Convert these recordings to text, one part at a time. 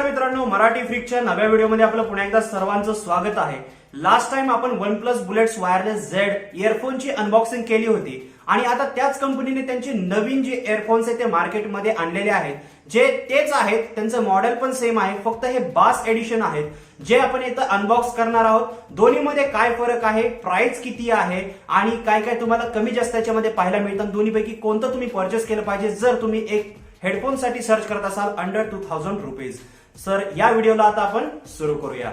मित्रांनो, मराठी फ्रीकच्या नव्या व्हिडिओमध्ये आपलं पुन्हा एकदा सर्वांचं स्वागत आहे। लास्ट टाइम आपण OnePlus बुलेट्स वायरलेस Z इयरफोनची अनबॉक्सिंग केली होती आणि आता त्याच कंपनीने त्यांचे नवीन जे इयरफोन्स आहेत ते मार्केटमध्ये आणलेले आहेत, जे तेच आहेत, त्यांचं मॉडेल पण सेम आहे, फक्त हे बास एडिशन आहेत जे आपण इथं अनबॉक्स करणार आहोत। दोन्हीमध्ये काय फरक आहे, प्राइस किती आहे आणि काय काय तुम्हाला कमी जास्त याच्यामध्ये पाहायला मिळतं, दोन्हीपैकी कोणतं तुम्ही परचेस केलं पाहिजे जर तुम्ही एक हेडफोन साठी सर्च करत असाल अंडर 2000 रुपीज। सर या व्हिडिओला आता आपण सुरू करूया।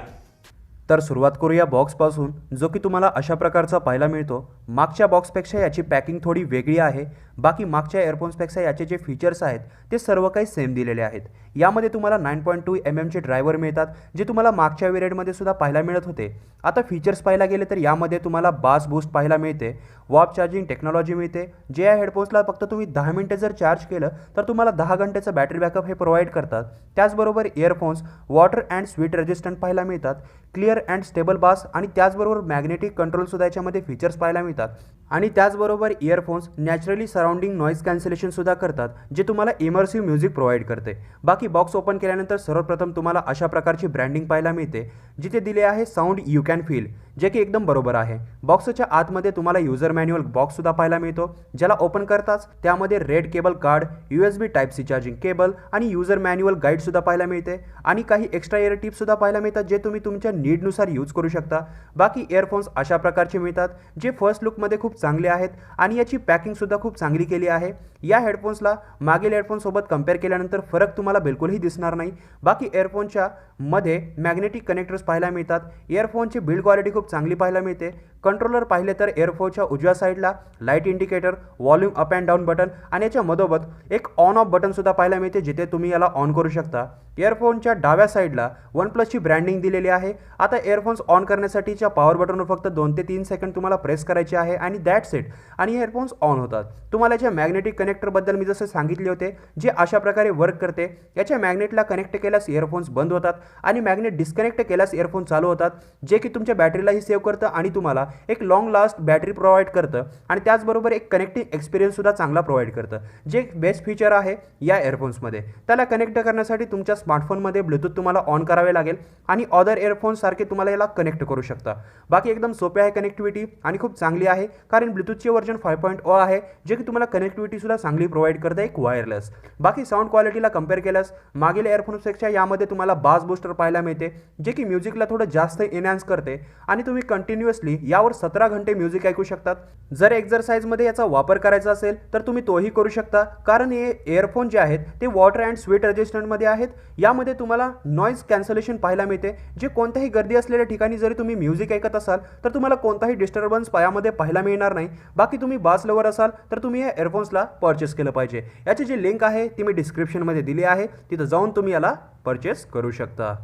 तर सुरुवात करूया बॉक्स पासून, जो की तुम्हाला अशा प्रकारचा पाहायला मिळतो। मागच्या बॉक्सपेक्षा याची पॅकिंग थोडी वेगळी आहे। बाकी मागच्या इयरफोन्सपेक्षा याचे जे फीचर्स आहेत ते सर्व काही सेम दिलेले आहेत। यामध्ये तुम्हाला 9.2 mm चे ड्रायव्हर मिळतात, जे तुम्हाला मागच्या वेरियंटमध्ये सुद्धा पाहायला मिळत होते। आता फीचर्स पाहायला गेले तर यामध्ये तुम्हाला बास बूस्ट पाहायला मिळते, वॉप चार्जिंग टेक्नॉलॉजी मिळते, जे या हेडफोन्सला फक्त तुम्ही 10 मिनिटे जर चार्ज केलं तर तुम्हाला 10 घंटेचा बॅटरी बॅकअप हे प्रोव्हाइड करतात। त्याचबरोबर earphones water and sweet resistant पाहायला मिळतात, क्लिअर अँड स्टेबल बास आणि त्याचबरोबर मॅग्नेटिक कंट्रोल सुद्धा याच्यामध्ये फीचर्स पाहायला मिळतात। आणि त्याचबरोबर earphones naturally surrounding noise cancellation सुद्धा करतात, जे तुम्हाला इमर्सिव्ह म्युझिक प्रोव्हाइड करते। बाकी बॉक्स ओपन केल्यानंतर सर्वप्रथम तुम्हाला अशा प्रकारची ब्रँडिंग पाहायला मिळते, जिथे दिले आहे साऊंड यू कॅन फील, जे की एकदम बरोबर आहे। बॉक्सच्या आतमध्ये तुम्हाला युजर मॅन्युअल बॉक्स सुद्धा पाहायला मिळतो, ज्याला ओपन करताच त्यामध्ये red cable card, USB type C charging cable आणि युजर मॅन्युअल गाईड सुद्धा पाहायला मिळते आणि काही एक्स्ट्रा इयर टिप्स सुद्धा पाहायला मिळतात, जे तुम्ही तुमच्या नीडनुसार यूज करू शकता। बाकी इयरफोन्स अशा प्रकारचे मिळतात, जे फर्स्ट लुकमध्ये खूप चांगले आहेत आणि याची पॅकिंग सुद्धा खूप चांगली केली आहे। या हेडफोन्सला मागील हेडफोन सोबत कंपेअर केल्यानंतर फरक तुम्हाला बिलकुलही दिसणार नाही। बाकी इयरफोनच्या मध्ये मॅग्नेटिक कनेक्टर्स पाहायला मिळतात। इयरफोनची बिल्ड क्वालिटी खूप चांगली पाहायला मिळते। कंट्रोलर पाहिले तर इयरफोनच्या उजव्या साईडला light indicator, volume up and down button आणि याच्या मधोमध एक ऑन ऑफ बटन सुद्धा पाहायला मिळते, जिथे तुम्ही याला ऑन करू शकता। इयरफोनच्या डाव्या साईडला OnePlusची ब्रँडिंग दिलेली आहे। आता इयरफोन्स ऑन करण्यासाठीच्या पॉवर बटनवर फक्त 2 ते 3 सेकंड तुम्हाला प्रेस करायचे आहे आणि दॅट्स इट, आणि इयरफोन्स ऑन होतात। तुम्हाला याच्या मॅग्नेटिक कनेक्टर बद्दल मी जसे सांगितले होते, जे अशा प्रकारे वर्क करते। याच्या मॅग्नेटला कनेक्ट केल्यास इयरफोन्स बंद होतात आणि मॅग्नेट डिस्कनेक्ट केल्यास इयरफोन चालू होतात, जे की तुमच्या बॅटरीलाही सेव्ह करतं आणि तुम्हाला एक लॉंग लास्ट बॅटरी प्रोव्हाइड करतं आणि त्याचबरोबर एक कनेक्टिंग एक्सपिरियन्स सुद्धा चांगला प्रोव्हाइड करतं, जे बेस्ट फीचर आहे या इयरफोन्समध्ये। त्याला कनेक्ट करण्यासाठी तुमच्या स्मार्टफोनमध्ये ब्लूटूथ तुम्हाला ऑन करावे लागेल आणि अदर इयरफोन्स सारखे तुम्हाला याला कनेक्ट करू शकता। बाकी एकदम सोपे आहे कनेक्टिव्हिटी आणि खूप चांगली आहे, कारण ब्लूटूथचे वर्जन 5.0 आहे, जे की तुम्हाला कनेक्टिव्हिटी सुद्धा चांगली प्रोव्हाइड करतं एक वायरलेस। बाकी साऊंड क्वालिटीला कंपेअर केल्यास मागील इयरफोन्सपेक्षा यामध्ये तुम्हाला बास बूस्टर पाहायला मिळते, जे की म्युझिकला थोडं जास्त एनहान्स करते आणि तुम्ही कंटिन्युअसली यावर 17 घंटे म्युझिक ऐकू शकतात। जर एक्सरसाइजमध्ये याचा वापर करायचा असेल तर तुम्ही तोही करू शकता, कारण हे इयरफोन जे आहेत ते वॉटर अँड स्वीट रेजिस्टंटमध्ये आहेत। यामध्ये तुम्हाला नॉईज कॅन्सलेशन पाहायला मिळते, जे कोणत्याही गर्दी असलेल्या ठिकाणी जरी तुम्ही म्युझिक ऐकत असाल तर तुम्हाला कोणताही डिस्टर्बन्स यामध्ये पाहायला मिळणार नाही। बाकी तुम्ही बास लवर असाल तर तुम्ही या इयरफोन्सला परचेस केलं पाहिजे। याची जी लिंक आहे ती मी डिस्क्रिप्शनमध्ये दिली आहे, तिथं जाऊन तुम्ही याला परचेस करू शकता।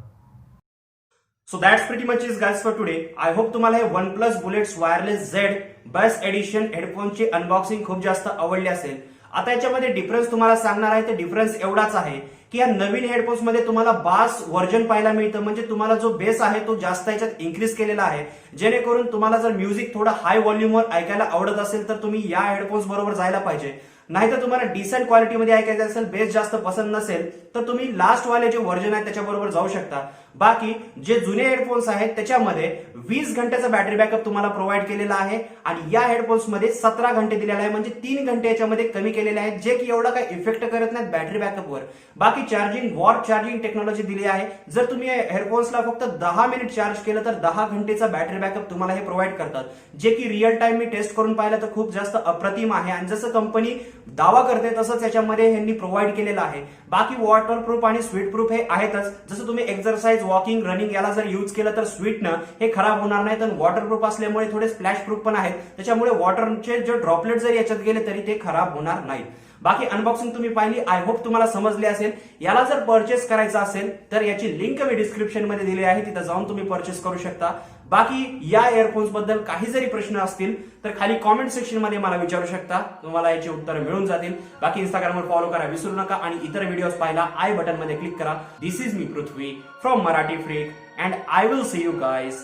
So that's pretty much it guys for today. I hope तुम्हाला हे OnePlus bullets wireless Z best edition हेडफोनची अनबॉक्सिंग खूप जास्त आवडली असेल। आता याच्यामध्ये डिफरन्स तुम्हाला सांगणार आहे, ते डिफरन्स एवढाच आहे की या नवीन हेडफोन्स मध्ये तुम्हाला बास वर्जन पाहायला मिळतं, म्हणजे तुम्हाला जो बेस आहे तो जास्त याच्यात इन्क्रीज केलेला आहे, जेणेकरून तुम्हाला जर म्युझिक थोडं हाय व्हॉल्यूमवर ऐकायला आवडत असेल तर तुम्ही या हेडफोन्स बरोबर जायला पाहिजे। नाहीतर तुम्हाला डिसेंट क्वालिटीमध्ये ऐकायचं असेल, बेस जास्त पसंत नसेल तर तुम्ही लास्ट वाले जे वर्जन आहे त्याच्याबरोबर जाऊ शकता। बाकी जे जुने हेडफोन्स आहेत त्याच्यामध्ये 20 घंटेचा बॅटरी बॅकअप तुम्हाला प्रोव्हाइड केलेला आहे आणि या हेडफोन्स मध्ये 17 घंटे दिलेला आहे, म्हणजे 3 घंटे याच्यामध्ये कमी केलेले आहेत, जे की एवढा काही इफेक्ट करत नाहीत बॅटरी बॅकअपवर। बाकी चार्जिंग वॉट चार्जिंग टेक्नॉलॉजी दिली आहे। जर तुम्ही हेडफोन्सला फक्त 10 मिनिट चार्ज केलं तर 10 घंटेचा बॅटरी बॅकअप तुम्हाला हे प्रोव्हाइड करतात, जे की रिअल टाइम मी टेस्ट करून पाहिलं तर खूप जास्त अप्रतिम आहे आणि जसं कंपनी दावा करते तसंच याच्यामध्ये यांनी प्रोव्हाइड केलेलं आहे। बाकी वॉटरप्रूफ आणि स्वीट प्रूफ हे आहेतच, जसं तुम्ही एक्सरसाइज वॉकिंग रनिंग याला जर यूज केलं तर स्वीटनं हे खराब होणार नाही, तर वॉटरप्रूफ असल्यामुळे थोडे स्प्लॅश प्रूफ पण आहेत, त्याच्यामुळे वॉटरचे जे ड्रॉपलेट जर याच्यात गेले तरी ते खराब होणार नाहीत। बाकी अनबॉक्सिंग तुम्ही पाहिली, आय होप तुम्हाला समजली असेल। याला जर परचेस करायचा असेल तर याची लिंक मी डिस्क्रिप्शन मध्ये दिली आहे, तिथं जाऊन तुम्ही परचेस करू शकता। बाकी या इयरफोन्स बद्दल काही जरी प्रश्न असतील तर खाली कॉमेंट सेक्शन मध्ये मला विचारू शकता, तुम्हाला याची उत्तर मिळून जातील। बाकी इंस्टाग्रामवर फॉलो करा विसरू नका आणि इतर व्हिडिओज पाहायला आय बटन मध्ये क्लिक करा। This is me Prithvi from Marathi freak and I will see you guys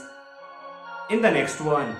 in the next one.